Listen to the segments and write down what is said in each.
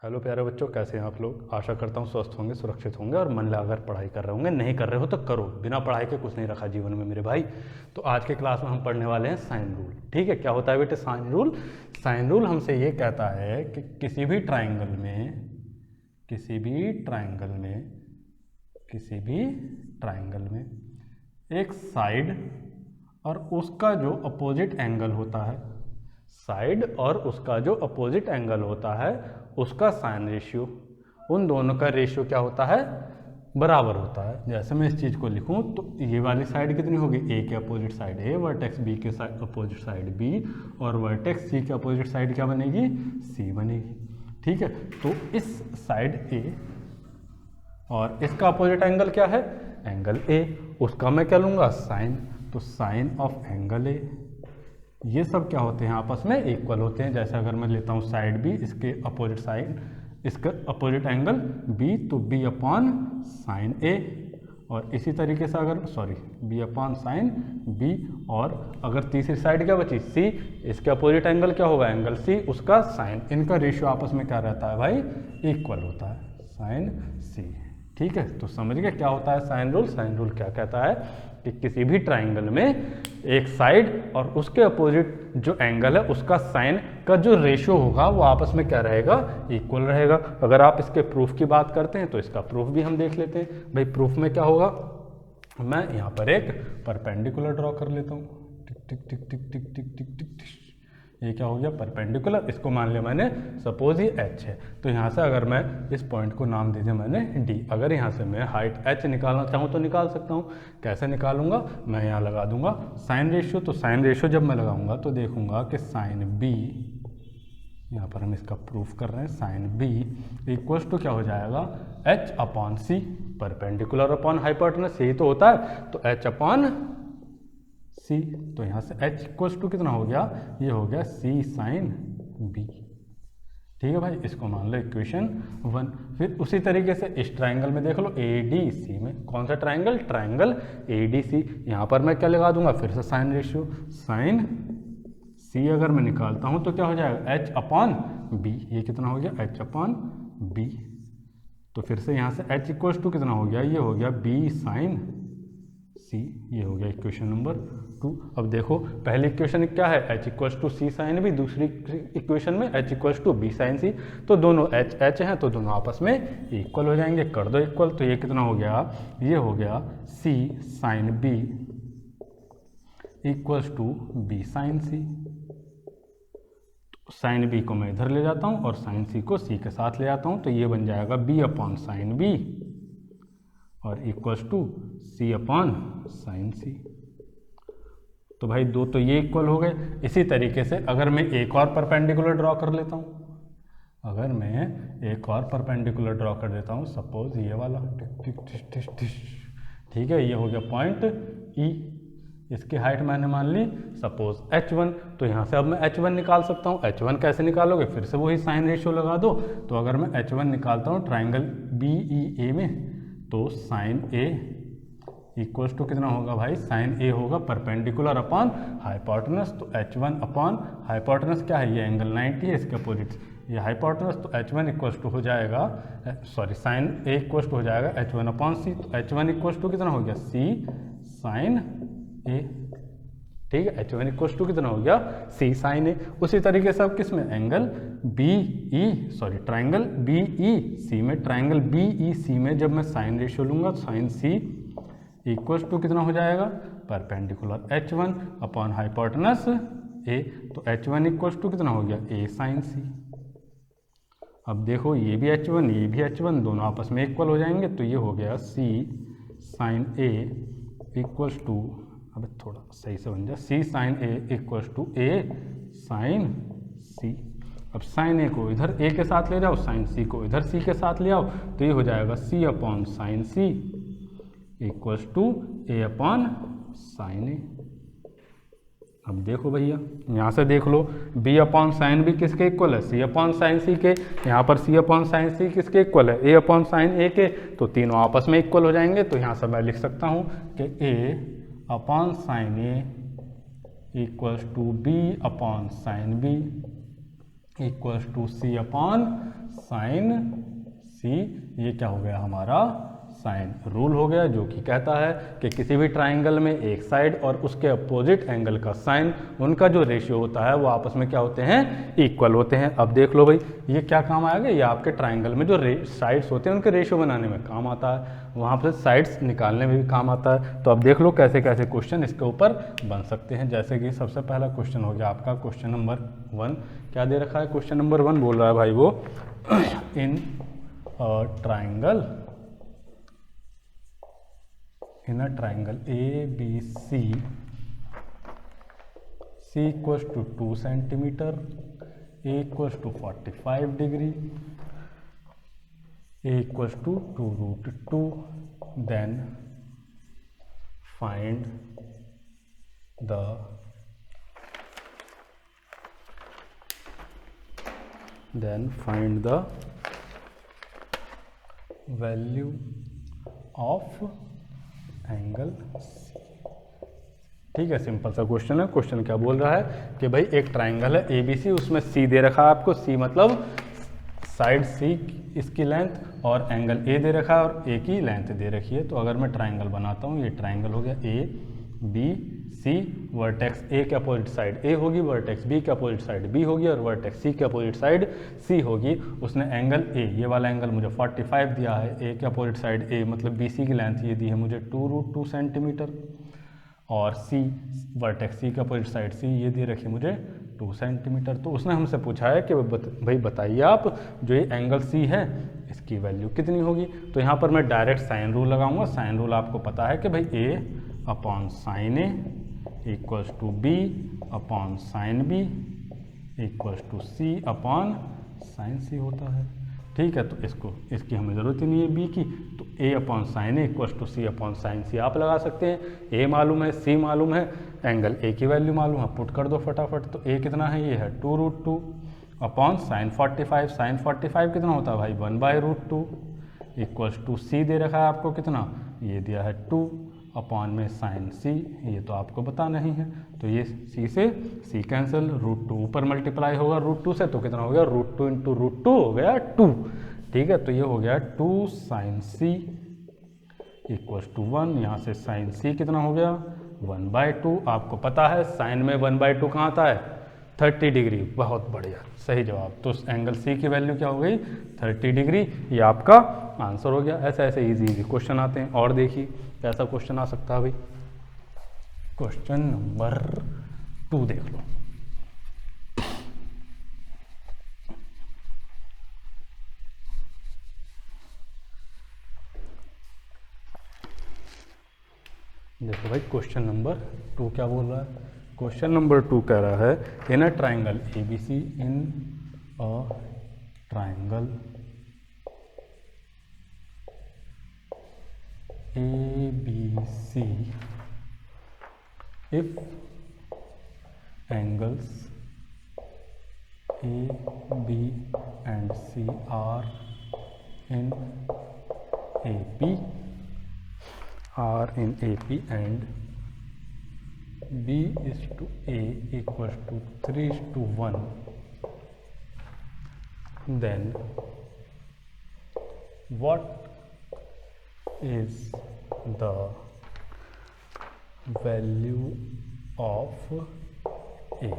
Hello प्यारे बच्चों, कैसे हैं आप लोग। आशा करता हूँ स्वस्थ होंगे, सुरक्षित होंगे और मन लगाकर पढ़ाई कर रहे होंगे। नहीं कर रहे हो तो करो, बिना पढ़ाई के कुछ नहीं रखा जीवन में मेरे भाई। तो आज के क्लास में हम पढ़ने वाले हैं साइन रूल। ठीक है, क्या होता है बेटे साइन रूल। साइन रूल हमसे ये कहता है कि किसी भी ट्राइंगल में एक साइड और उसका जो अपोजिट एंगल होता है, उसका साइन रेशियो, उन दोनों का रेशियो क्या होता है, बराबर होता है। जैसे मैं इस चीज़ को लिखूं तो ये वाली साइड कितनी होगी, ए के अपोजिट साइड ए, वर्टेक्स बी के अपोजिट साइड बी, और वर्टेक्स सी के अपोजिट साइड क्या बनेगी, सी बनेगी। ठीक है, तो इस साइड ए और इसका अपोजिट एंगल क्या है, एंगल ए, उसका मैं क्या लूँगा, साइन। तो साइन ऑफ एंगल ए, ये सब क्या होते हैं, आपस में इक्वल होते हैं। जैसे अगर मैं लेता हूँ साइड बी, इसके अपोजिट साइड, इसका अपोजिट एंगल बी, तो बी अपॉन साइन ए। और इसी तरीके से अगर बी अपॉन साइन बी, और अगर तीसरी साइड क्या बची, सी, इसके अपोजिट एंगल क्या होगा, एंगल सी, उसका साइन। इनका रेशियो आपस में क्या रहता है भाई, इक्वल होता है, साइन सी। ठीक है, तो समझ गए क्या होता है साइन रूल। साइन रूल क्या कहता है कि किसी भी ट्राइंगल में एक साइड और उसके अपोजिट जो एंगल है उसका साइन का जो रेशियो होगा वो आपस में क्या रहेगा, इक्वल रहेगा। अगर आप इसके प्रूफ की बात करते हैं तो इसका प्रूफ भी हम देख लेते हैं। भाई प्रूफ में क्या होगा, मैं यहाँ पर एक परपेंडिकुलर ड्रॉ कर लेता हूँ, टिक टिक टिक टिक टिक टिक टिक टिक टिक। ये क्या हो गया, परपेंडिकुलर। इसको मान लिया मैंने, सपोज ये h है, तो यहाँ से अगर मैं इस पॉइंट को नाम दे दिया मैंने d। अगर यहाँ से मैं हाइट h निकालना चाहूँ तो निकाल सकता हूँ। कैसे निकालूंगा, मैं यहाँ लगा दूंगा साइन रेशियो। तो साइन रेशियो जब मैं लगाऊंगा तो देखूंगा कि साइन b, यहाँ पर हम इसका प्रूफ कर रहे हैं, साइन b इक्वल्स टू क्या हो जाएगा, h upon c, perpendicular upon hypotenuse, यही तो होता है। तो h अपॉन c, तो यहाँ से h इक्वल्स टू कितना हो गया, ये हो गया c साइन b। ठीक है भाई, इसको मान लो इक्वेशन 1। फिर उसी तरीके से इस ट्राइंगल में देख लो, ADC में, कौन सा ट्राइंगल, ट्राइंगल ADC। यहाँ पर मैं क्या लगा दूंगा, फिर से साइन रेशियो, साइन c अगर मैं निकालता हूँ तो क्या हो जाएगा, h अपॉन b। ये कितना हो गया, h अपॉन b। तो फिर से यहाँ से h इक्वल्स टू कितना हो गया, ये हो गया b साइन c। ये हो गया इक्वेशन नंबर 2। अब देखो पहली इक्वेशन क्या है, h equals to C sine B, दूसरी इक्वेशन में h equals to B sine C. तो दोनों h हैं तो दोनों आपस में इक्वल हो जाएंगे, कर दो इक्वल। तो ये कितना हो गया, ये हो गया c sine b equals to b sine c। Sine b को मैं इधर ले जाता हूँ और साइन c को c के साथ ले जाता हूँ, तो ये बन जाएगा b अपॉन साइन b और equals to c upon sine c। तो भाई दो तो ये इक्वल हो गए। इसी तरीके से अगर मैं एक और परपेंडिकुलर ड्रॉ कर लेता हूँ, सपोज ये वाला, ठीक है, ये हो गया पॉइंट E। इसकी हाइट मैंने मान ली सपोज h1, तो यहाँ से अब मैं h1 निकाल सकता हूँ। h1 कैसे निकालोगे, फिर से वही साइन रेशियो लगा दो। तो अगर मैं h1 निकालता हूँ ट्राइंगल BEA में, तो साइन A इक्वल्स टू कितना होगा भाई, साइन A होगा परपेंडिकुलर अपॉन हाइपोटेनस। तो h1 अपॉन हाइपोटेनस क्या है, ये एंगल 90 है, इसके अपोजिट ये हाइपोटेनस। तो h1 इक्वल्स टू हो जाएगा, साइन A इक्वल्स टू हो जाएगा h1 अपॉन c। तो h1 इक्वल्स टू कितना हो गया, c साइन A। ठीक है, h1 इक्वल्स टू कितना हो गया, c साइन A। उसी तरीके से अब किस में, एंगल ट्राइंगल BEC में, ट्राइंगल BEC में जब मैं साइन रेशियो लूंगा, साइन c इक्वल्स टू कितना हो जाएगा, perpendicular h1 upon hypotenuse a। तो h1 इक्वल्स टू कितना हो गया, a साइन c। अब देखो ये भी h1 ये भी h1, दोनों आपस में इक्वल हो जाएंगे। तो ये हो गया c sine a equals to, अब थोड़ा सही से बन जाए, c sine a equals to a sine c। अब साइन a को इधर a के साथ ले जाओ, साइन c को इधर c के साथ ले आओ, तो ये हो जाएगा c upon sine c equals to a upon sine a। अब देखो भैया यहाँ से देख लो, b अपॉन साइन b किसके इक्वल है, c अपॉन साइन c के। यहाँ पर c अपॉन साइन c किसके इक्वल है, a अपॉन साइन a के। तो तीनों आपस में इक्वल हो जाएंगे। तो यहाँ से मैं लिख सकता हूँ कि a upon sine a equals to b upon sine b equals to c upon sine C, ये क्या हो गया हमारा साइन रूल हो गया, जो कि कहता है कि किसी भी ट्राइंगल में एक साइड और उसके अपोजिट एंगल का साइन, उनका जो रेशियो होता है वो आपस में क्या होते हैं, इक्वल होते हैं। अब देख लो भाई ये क्या काम आएगा, ये आपके ट्राइंगल में जो साइड्स होते हैं उनके रेशियो बनाने में काम आता है, वहाँ पर साइड्स निकालने में भी काम आता है। तो अब देख लो कैसे कैसे क्वेश्चन इसके ऊपर बन सकते हैं। जैसे कि सबसे पहला क्वेश्चन हो गया आपका क्वेश्चन नंबर 1, क्या दे रखा है, क्वेश्चन नंबर 1 बोल रहा है भाई वो in triangle in a triangle ABC, C equals to 2 centimeter, A equals to 45 degree, A equals to 2 root 2, then find the value of angle C. ठीक है, सिंपल सा क्वेश्चन है। क्वेश्चन क्या बोल रहा है कि भाई एक ट्राइंगल है ABC, उसमें सी दे रखा है आपको, सी मतलब साइड सी इसकी लेंथ, और एंगल ए दे रखा है और ए की लेंथ दे रखी है। तो अगर मैं ट्राइंगल बनाता हूँ, ये ट्राइंगल हो गया ABC, वर्टेक्स ए के अपोजिट साइड ए होगी, वर्टेक्स बी के अपोजिट साइड बी होगी और वर्टेक्स सी के अपोजिट साइड सी होगी। उसने एंगल ए, ये वाला एंगल मुझे 45 दिया है, ए के अपोजिट साइड ए मतलब BC की लेंथ ये दी है मुझे 2 रूट 2 सेंटीमीटर, और सी वर्टेक्स सी के अपोजिट साइड सी ये दे रखी मुझे 2 सेंटीमीटर। तो उसने हमसे पूछा है कि भाई बताइए आप जो ये एंगल सी है इसकी वैल्यू कितनी होगी। तो यहाँ पर मैं डायरेक्ट साइन रूल लगाऊंगा। साइन रूल आपको पता है कि भाई A upon sine A equals to B upon sine B equals to C upon sine C होता है। ठीक है, तो इसकी हमें ज़रूरत ही नहीं है B की, तो A upon sine A equals to C upon sine C आप लगा सकते हैं। A मालूम है, C मालूम है, एंगल A की वैल्यू मालूम है, पुट कर दो फटाफट। तो A कितना है, ये है 2 रूट 2 अपॉन साइन 45, साइन 45 कितना होता है भाई 1 by root 2 equals to C दे रखा है आपको कितना, ये दिया है 2 अपॉन में साइन C, ये तो आपको पता नहीं है। तो ये C से C कैंसिल, रूट 2 ऊपर मल्टीप्लाई होगा रूट 2 से, तो कितना हो गया रूट 2 इंटू रूट 2 हो गया 2। ठीक है, तो ये हो गया 2 साइन C इक्वल्स टू 1, यहाँ से साइन C कितना हो गया 1/2। आपको पता है साइन में 1/2 कहाँ आता है 30 डिग्री। बहुत बढ़िया, सही जवाब। तो एंगल C की वैल्यू क्या हो गई 30 डिग्री, ये आपका आंसर हो गया। ऐसे ऐसे इजी क्वेश्चन आते हैं। और देखिए कैसा क्वेश्चन आ सकता है भाई, क्वेश्चन नंबर 2 देख लो। देखो भाई क्वेश्चन नंबर 2 क्या बोल रहा है। क्वेश्चन नंबर 2 कह रहा है in a triangle ABC, in a triangle ABC, if angles A, B and C are in AP and B is to A equals to 3:1, then what is the value of A।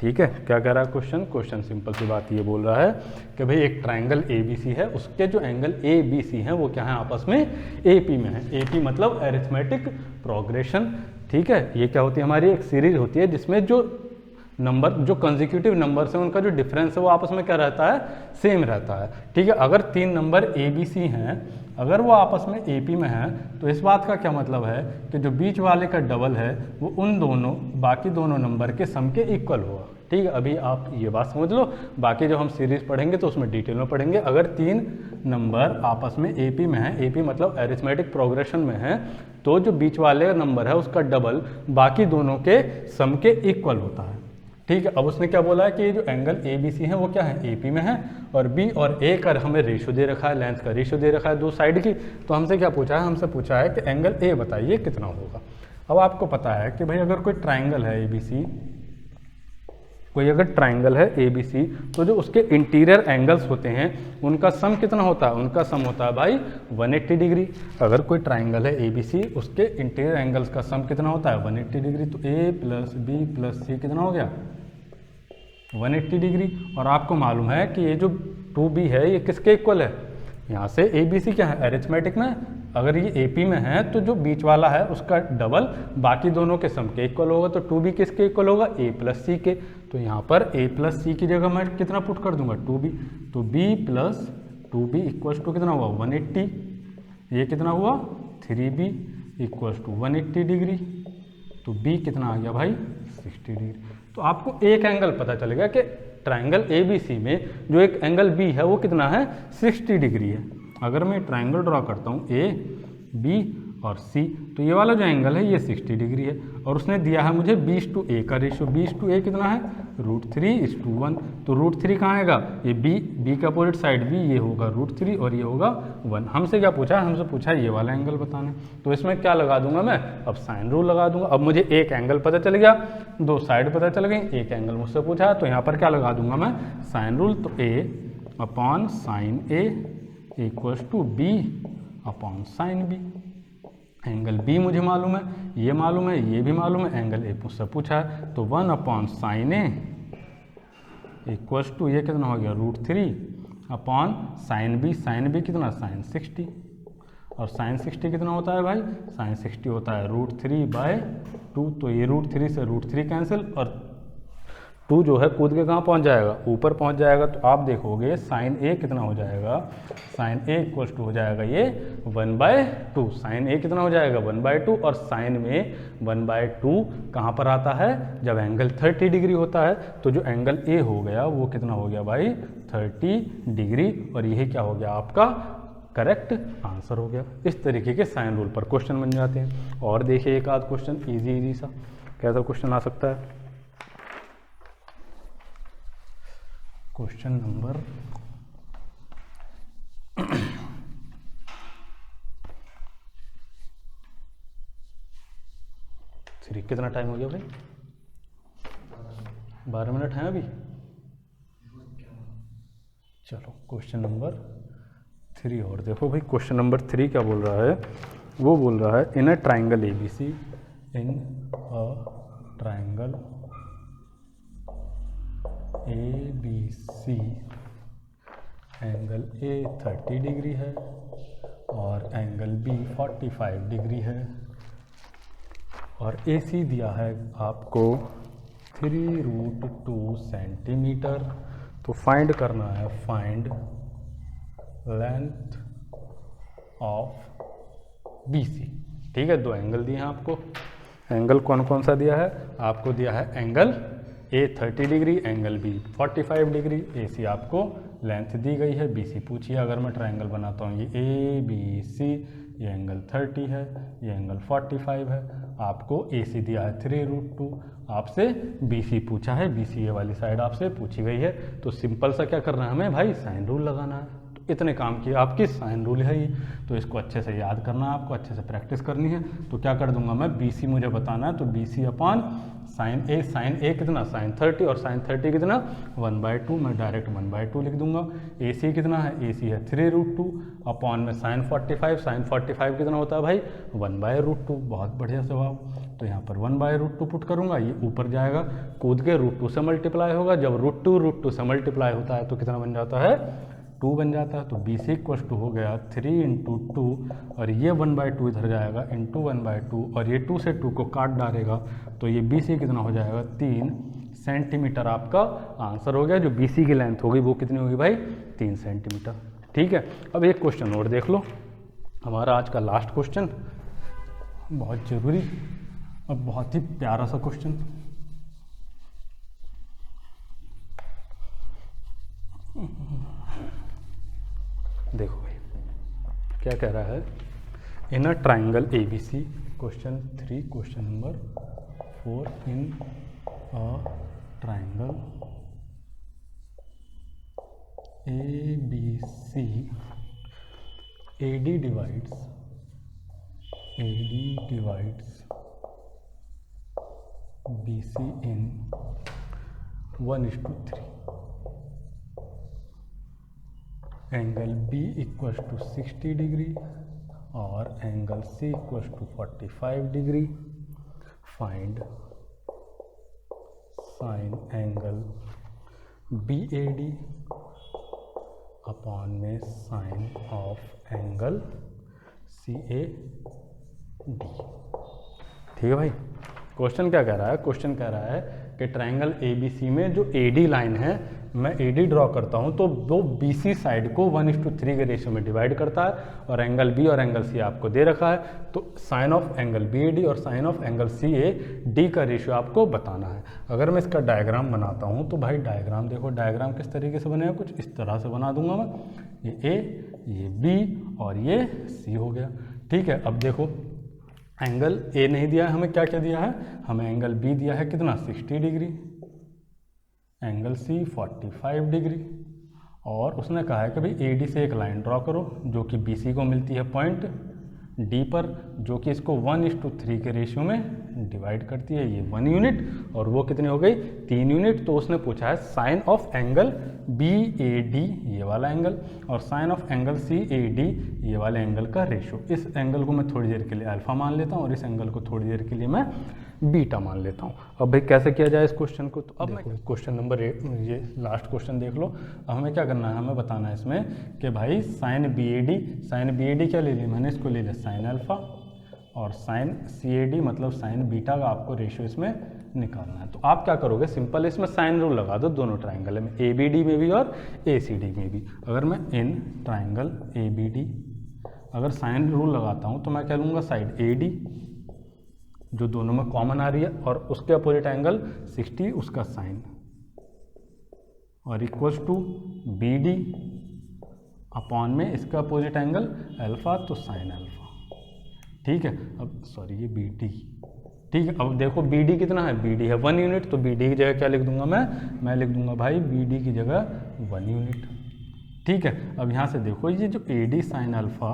ठीक है, क्या कह रहा है question simple सी बात ये बोल रहा है कि भाई एक ट्राइंगल ABC है, उसके जो एंगल ABC हैं वो क्या है आपस में AP में है। AP मतलब अरिथमेटिक प्रोग्रेशन। ठीक है, ये क्या होती है हमारी एक सीरीज होती है जिसमें जो नंबर जो कंसेक्यूटिव नंबर्स हैं उनका जो डिफरेंस है वो आपस में क्या रहता है सेम रहता है। ठीक है, अगर 3 नंबर ABC हैं, अगर वो आपस में AP में हैं, तो इस बात का क्या मतलब है कि जो बीच वाले का डबल है वो उन दोनों बाकी दोनों नंबर के सम के इक्वल होगा। ठीक है, अभी आप ये बात समझ लो, बाकी जब हम सीरीज पढ़ेंगे तो उसमें डिटेल में पढ़ेंगे। अगर 3 नंबर आपस में AP में है, AP मतलब अरिथमेटिक प्रोग्रेशन में है, तो जो बीच वाले नंबर है उसका डबल बाकी दोनों के सम के इक्वल होता है। ठीक है, अब उसने क्या बोला है कि ये जो एंगल ABC है वो क्या है AP में है, और B और A का हमें रेशियो दे रखा है, लेंथ का रेशियो दे रखा है दो साइड की। तो हमसे क्या पूछा है, हमसे पूछा है कि एंगल A बताइए कितना होगा। अब आपको पता है कि भाई अगर कोई ट्राइंगल है ABC, कोई अगर ट्राइंगल है ए बी सी, तो जो उसके इंटीरियर एंगल्स होते हैं उनका सम कितना होता है? उनका सम होता है भाई 180 डिग्री। अगर कोई ट्राइंगल है ए बी सी, उसके इंटीरियर एंगल्स का सम कितना होता है? 180 डिग्री। तो ए प्लस बी प्लस सी कितना हो गया? 180 डिग्री। और आपको मालूम है कि ये जो 2b है ये किसके इक्वल है? यहाँ से ए बी सी क्या है? अरिथमेटिक में अगर ये ए पी में है तो जो बीच वाला है उसका डबल बाकी दोनों के सम के इक्वल होगा। तो 2b किसके इक्वल होगा? ए प्लस सी के। तो यहाँ पर ए प्लस सी की जगह मैं कितना पुट कर दूंगा? 2b। तो b plus 2b equals to कितना हुआ? 180। ये कितना हुआ? 3b equals to 180 degree. तो b कितना आ गया भाई? 60 डिग्री। तो आपको एक एंगल पता चलेगा कि ट्राइंगल ए बी सी में जो एक एंगल बी है वो कितना है? 60 डिग्री है। अगर मैं ट्राइंगल ड्रॉ करता हूँ ए बी और सी, तो ये वाला जो एंगल है ये 60 डिग्री है। और उसने दिया है मुझे 20:a का रेशियो। 20:a कितना है? √3:1। तो √3 कहाँ आएगा? ये बी का अपोजिट साइड भी ये होगा √3 और ये होगा 1। हमसे क्या पूछा है? हमसे पूछा है ये वाला एंगल बताना है। तो इसमें क्या लगा दूंगा मैं? अब साइन रूल लगा दूंगा। अब मुझे एक एंगल पता चल गया, दो साइड पता चल गई, एक एंगल मुझसे पूछा है, तो यहाँ पर क्या लगा दूंगा मैं? Sine rule. तो a/sin a equals to b/sin b। Angle B मुझे मालूम है, ये मालूम है, ये भी मालूम है, एंगल ए मुझसे पूछा है। तो 1/sin a इक्वल्स टू ये कितना हो गया? √3/sin b। sin b कितना? sin 60। और sin 60 कितना होता है भाई? sin 60 होता है √3/2। तो ये √3 से √3 कैंसिल और 2 जो है कूद के कहाँ पहुँच जाएगा? ऊपर पहुँच जाएगा। तो आप देखोगे sin a कितना हो जाएगा? sin a इक्वल्स टू हो जाएगा ये 1/2। sin a कितना हो जाएगा? 1/2। और sin में 1/2 कहाँ पर आता है? जब एंगल 30 डिग्री होता है। तो जो एंगल a हो गया वो कितना हो गया भाई? 30 डिग्री। और यही क्या हो गया? आपका करेक्ट आंसर हो गया। इस तरीके के साइन रूल पर क्वेश्चन बन जाते हैं। और देखिए एक आध क्वेश्चन इजी सा कैसा क्वेश्चन आ सकता है। Question number 3। कितना टाइम हो गया भाई? 12 मिनट हैं अभी। चलो क्वेश्चन नंबर 3 और देखो भाई। क्वेश्चन नंबर 3 क्या बोल रहा है? वो बोल रहा है in a triangle A B C, in a triangle A B C angle A 30 degree है और एंगल बी 45 डिग्री है और ए सी दिया है आपको 3√2 सेंटीमीटर। तो फाइंड करना है, find length of B C. ठीक है, दो एंगल दिए हैं आपको। एंगल कौन कौन सा दिया है? आपको दिया है angle A 30 degree, angle B 45 degree. A C आपको लेंथ दी गई है, बी सी पूछिए। अगर मैं ट्राइंगल बनाता हूँ, ये ए बी सी, ये एंगल 30 है, ये एंगल 45 है। आपको ए सी दिया है 3√2, आपसे बी सी पूछा है, बी सी ये वाली साइड आपसे पूछी गई है। तो सिंपल सा क्या करना है हमें भाई? साइन रूल लगाना है। तो इतने काम किए, आपकी साइन रूल है ये। तो इसको अच्छे से याद करना है, आपको अच्छे से प्रैक्टिस करनी है। तो क्या कर दूंगा मैं? बी सी मुझे बताना है, तो बी सी अपॉन साइन ए कितना? साइन 30 और साइन 30 कितना? 1/2। मैं डायरेक्ट 1/2 लिख दूंगा। ए सी कितना है? ए सी है 3√2 अपॉन में साइन 45। साइन 45 कितना होता है भाई? 1/√2। बहुत बढ़िया जवाब। तो यहाँ पर 1/√2 पुट करूँगा, ये ऊपर जाएगा, कूद के √2 से मल्टीप्लाई होगा। जब √2 से मल्टीप्लाई होता है तो कितना बन जाता है? 2 बन जाता है। तो बी सी इक्वल्स टू हो गया 3 × 2 और ये 1/2 इधर जाएगा इंटू 1/2 और ये 2 से 2 को काट डालेगा। तो ये बी सी कितना हो जाएगा? 3 सेंटीमीटर आपका आंसर हो गया। जो बी सी की लेंथ होगी वो कितनी होगी भाई? 3 सेंटीमीटर। ठीक है, अब एक क्वेश्चन और देख लो, हमारा आज का लास्ट क्वेश्चन, बहुत ज़रूरी और बहुत ही प्यारा सा क्वेश्चन। देखो भाई क्या कह रहा है? In a triangle A B C, question 3, question number 4, in a triangle A B C, AD divides BC in 1:3, angle B equals to 60 degree और angle C equals to 45 degree. Find sine angle BAD upon में sine of angle CAD। ठीक है भाई, question क्या कह रहा है? Question कह रहा है कि ट्रायंगल ABC में जो AD लाइन है, मैं AD ड्रॉ करता हूं तो वो BC साइड को 1:3 के रेशियो में डिवाइड करता है, और एंगल B और एंगल C आपको दे रखा है, तो साइन ऑफ एंगल BAD और साइन ऑफ एंगल CAD का रेशियो आपको बताना है। अगर मैं इसका डायग्राम बनाता हूं तो भाई डायग्राम देखो, डायग्राम किस तरीके से बनेगा, कुछ इस तरह से बना दूंगा मैं। ये A, ये B और ये C हो गया। ठीक है, अब देखो एंगल A नहीं दिया है, हमें क्या क्या दिया है? हमें एंगल B दिया है कितना, 60 डिग्री, एंगल C 45 डिग्री, और उसने कहा है कि भाई AD से एक लाइन ड्रॉ करो जो कि BC को मिलती है पॉइंट D पर, जो कि इसको 1:3 के रेशियो में डिवाइड करती है। ये 1 यूनिट और वो कितनी हो गई, 3 यूनिट। तो उसने पूछा है साइन ऑफ एंगल BAD, ये वाला एंगल, और साइन ऑफ एंगल CAD, ये वाले एंगल का रेशियो। इस एंगल को मैं थोड़ी देर के लिए अल्फा मान लेता हूँ और इस एंगल को थोड़ी देर के लिए मैं बीटा मान लेता हूँ। अब भाई कैसे किया जाए इस क्वेश्चन को? तो अब मैं क्वेश्चन नंबर 8, ये लास्ट क्वेश्चन देख लो। अब हमें क्या करना है, हमें बताना है इसमें कि भाई साइन BAD क्या ले लिया मैंने, इसको ले लिया साइन अल्फा, और साइन CAD मतलब साइन बीटा का आपको रेशियो इसमें निकालना है। तो आप क्या करोगे, सिंपल इसमें साइन रूल लगा दो दोनों ट्राइंगल में, ABD में भी और ACD में भी। अगर मैं इन ट्राइंगल ABD अगर साइन रूल लगाता हूँ तो मैं क्या लूँगा, साइड AD जो दोनों में कॉमन आ रही है, और उसके अपोजिट एंगल 60 उसका साइन, और इक्वल्स टू BD अपॉन में इसका अपोजिट एंगल अल्फा, तो साइन अल्फा। ठीक है, अब सॉरी ये BD। ठीक है, अब देखो BD कितना है, BD है 1 यूनिट, तो BD की जगह क्या लिख दूंगा मैं लिख दूंगा भाई BD की जगह 1 यूनिट। ठीक है, अब यहाँ से देखो ये जो AD sine alpha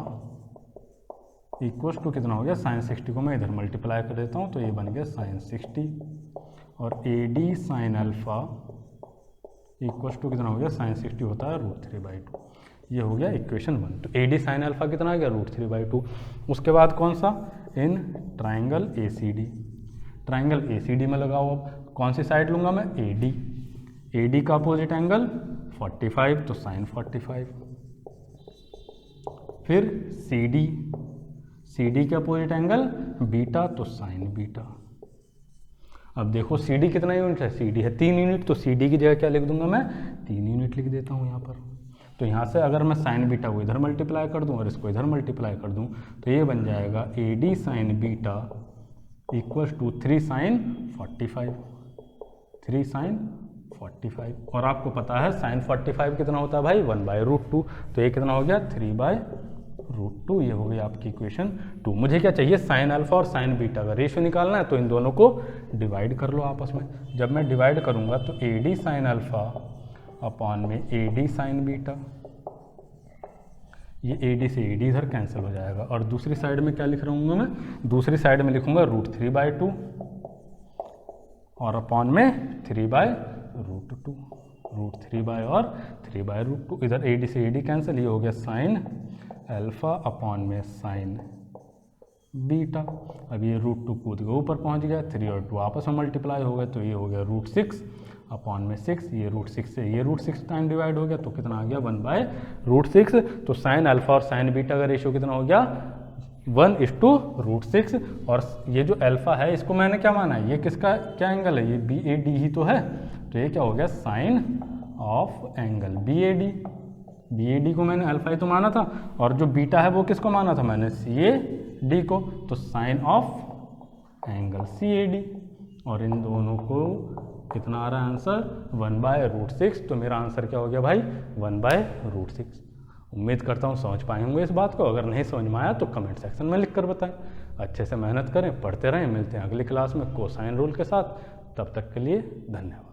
equals to कितना हो गया, साइन 60 को मैं इधर मल्टीप्लाई कर देता हूँ तो ये बन गया साइन 60, और AD sine alpha equals to कितना हो गया, साइन 60 होता है √3/2। ये हो गया इक्वेशन 1। तो AD साइन अल्फा कितना आ गया, √3/2। उसके बाद कौन सा, इन ट्राइंगल ACD में लगाओ। अब कौन सी साइड लूँगा मैं, AD का अपोजिट एंगल 45, तो साइन 45। फिर CD के अपोजिट एंगल बीटा, तो साइन बीटा। अब देखो CD कितना यूनिट है, CD है 3 यूनिट, तो CD की जगह क्या लिख दूंगा मैं, 3 यूनिट लिख देता हूँ यहाँ पर। तो यहाँ से अगर मैं साइन बीटा को इधर मल्टीप्लाई कर दूँ और इसको इधर मल्टीप्लाई कर दूँ तो ये बन जाएगा AD sine beta equals to 3 sine 45, 3 sine 45। और आपको पता है साइन 45 कितना होता है भाई, 1/√2। तो ये कितना हो गया, 3/√2। ये हो गई आपकी इक्वेशन 2। मुझे क्या चाहिए, साइन अल्फा और साइन बीटा का रेशियो निकालना है, तो इन दोनों को डिवाइड कर लो आपस में। जब मैं डिवाइड करूँगा तो AD साइन अल्फा अपॉन में AD साइन बीटा, ये AD से AD इधर कैंसिल हो जाएगा। और दूसरी साइड में क्या लिख रहा हूँ मैं, दूसरी साइड में लिखूंगा √3/2 और अपॉन में 3/√2, √3 और 3/√2। इधर AD से AD कैंसिल, ये हो गया साइन अल्फा अपॉन में साइन बीटा। अब ये √2 कूद के ऊपर पहुँच गया, 3 और 2 आपस में मल्टीप्लाई हो गए, तो ये हो गया √6 अपॉन में 6। ये √6 से ये √6 टाइम डिवाइड हो गया, तो कितना आ गया, 1/√6। तो साइन अल्फा और साइन बीटा का रेशियो कितना हो गया, 1:√6। और ये जो अल्फा है इसको मैंने क्या माना है, ये किसका क्या एंगल है, ये BAD ही तो है। तो ये क्या हो गया, साइन ऑफ एंगल BAD को मैंने अल्फा ही तो माना था, और जो बीटा है वो किसको माना था मैंने, CAD को। तो साइन ऑफ एंगल CAD, और इन दोनों को कितना आ रहा है आंसर, 1/√6। तो मेरा आंसर क्या हो गया भाई, 1/√6। उम्मीद करता हूँ समझ पाए होंगे इस बात को। अगर नहीं समझ में आया तो कमेंट सेक्शन में लिख कर बताएं। अच्छे से मेहनत करें, पढ़ते रहें। मिलते हैं अगली क्लास में कोसाइन रूल के साथ। तब तक के लिए धन्यवाद।